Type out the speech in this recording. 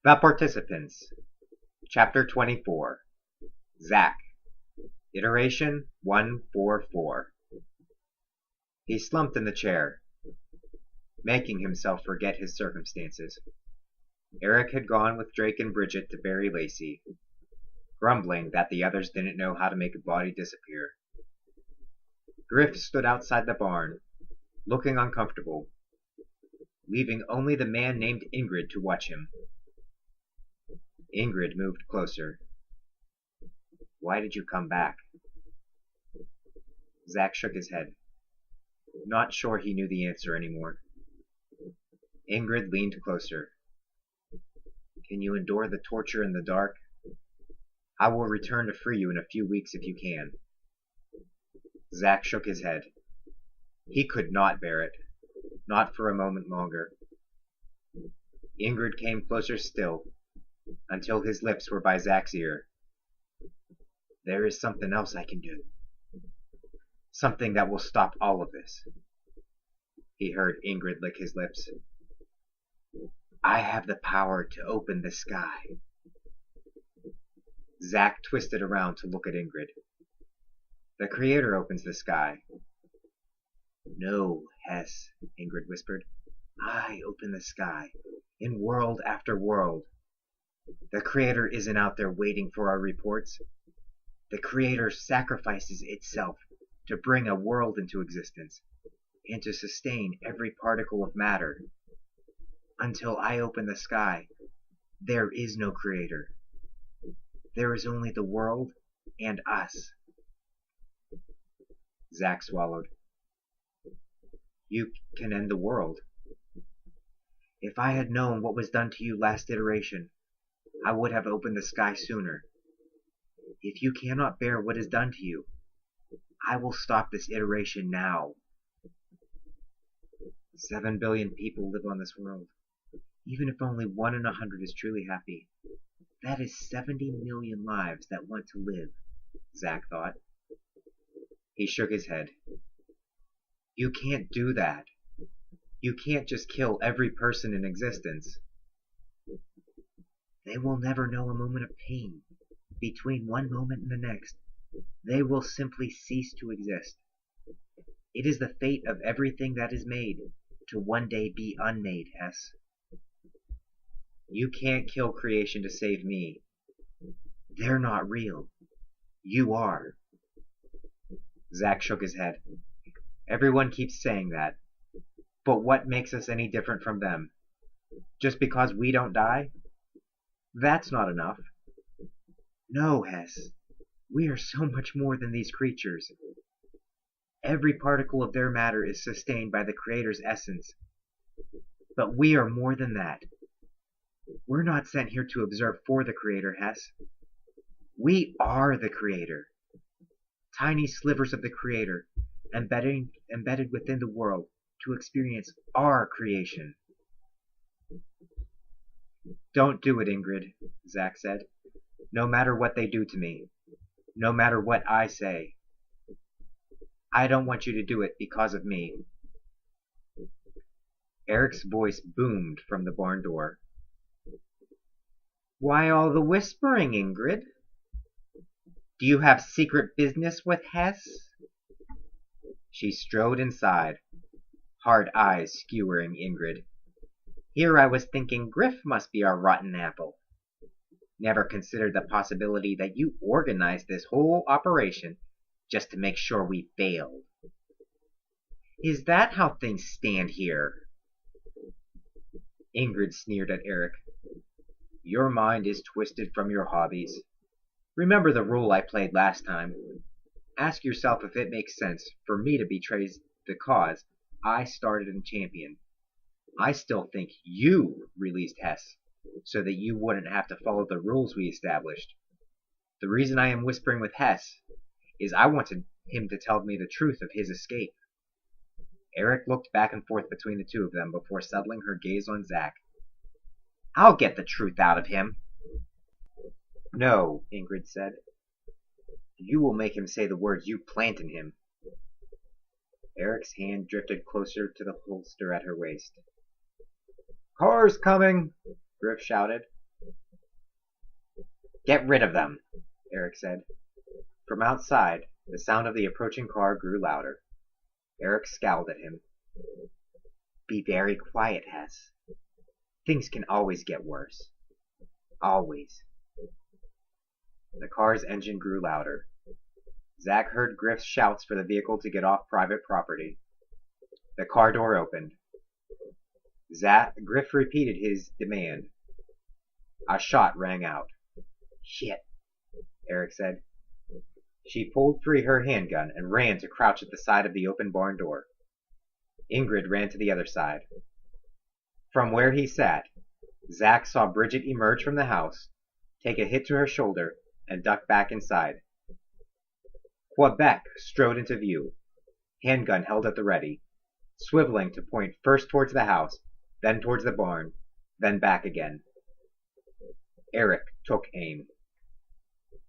The Participants, Chapter 24, Zack, Iteration 144. He slumped in the chair, making himself forget his circumstances. Eric had gone with Drake and Bridget to bury Lacey, grumbling that the others didn't know how to make a body disappear. Griff stood outside the barn, looking uncomfortable, leaving only the man named Ingrid to watch him. Ingrid moved closer. "Why did you come back?" Zack shook his head, not sure he knew the answer anymore. Ingrid leaned closer. "Can you endure the torture in the dark? I will return to free you in a few weeks if you can." Zack shook his head. He could not bear it, not for a moment longer. Ingrid came closer still, until his lips were by Zack's ear. "There is something else I can do. Something that will stop all of this." He heard Ingrid lick his lips. "I have the power to open the sky." Zack twisted around to look at Ingrid. "The Creator opens the sky." "No, Hess," Ingrid whispered. "I open the sky, in world after world. The Creator isn't out there waiting for our reports. The Creator sacrifices itself to bring a world into existence, and to sustain every particle of matter. Until I open the sky, there is no Creator. There is only the world and us." Zack swallowed. "You can end the world. If I had known what was done to you last iteration, I would have opened the sky sooner. If you cannot bear what is done to you, I will stop this iteration now. 7 billion people live on this world. Even if only 1 in 100 is truly happy, that is 70 million lives that want to live," Zack thought. He shook his head. "You can't do that. You can't just kill every person in existence. They will never know a moment of pain. Between one moment and the next, they will simply cease to exist. It is the fate of everything that is made to one day be unmade, Hess. You can't kill creation to save me. They're not real. You are." Zack shook his head. "Everyone keeps saying that. But what makes us any different from them? Just because we don't die? That's not enough." "No, Hess. We are so much more than these creatures. Every particle of their matter is sustained by the Creator's essence. But we are more than that. We're not sent here to observe for the Creator, Hess. We are the Creator. Tiny slivers of the Creator, embedded within the world to experience our creation." "Don't do it, Ingrid," Zack said. "No matter what they do to me. No matter what I say. I don't want you to do it because of me." Eric's voice boomed from the barn door. "Why all the whispering, Ingrid? Do you have secret business with Hess?" She strode inside, hard eyes skewering Ingrid. "Here I was thinking Griff must be our rotten apple. Never considered the possibility that you organized this whole operation just to make sure we failed. Is that how things stand here?" Ingrid sneered at Eric. "Your mind is twisted from your hobbies. Remember the role I played last time. Ask yourself if it makes sense for me to betray the cause I started and championed. I still think you released Hess, so that you wouldn't have to follow the rules we established. The reason I am whispering with Hess is I wanted him to tell me the truth of his escape." Eric looked back and forth between the two of them before settling her gaze on Zack. "I'll get the truth out of him." "No," Ingrid said. "You will make him say the words you plant in him." Eric's hand drifted closer to the holster at her waist. "Car's coming!" Griff shouted. Get rid of them, Eric said. From outside, the sound of the approaching car grew louder. Eric scowled at him. Be very quiet, Hess. Things can always get worse. Always. The car's engine grew louder. Zack heard Griff's shouts for the vehicle to get off private property. The car door opened. Griff repeated his demand. A shot rang out. Shit, Eric said. She pulled free her handgun and ran to crouch at the side of the open barn door. Ingrid ran to the other side. From where he sat, Zack saw Bridget emerge from the house, take a hit to her shoulder, and duck back inside. Quebec strode into view, handgun held at the ready, swiveling to point first towards the house, then towards the barn, then back again. Eric took aim.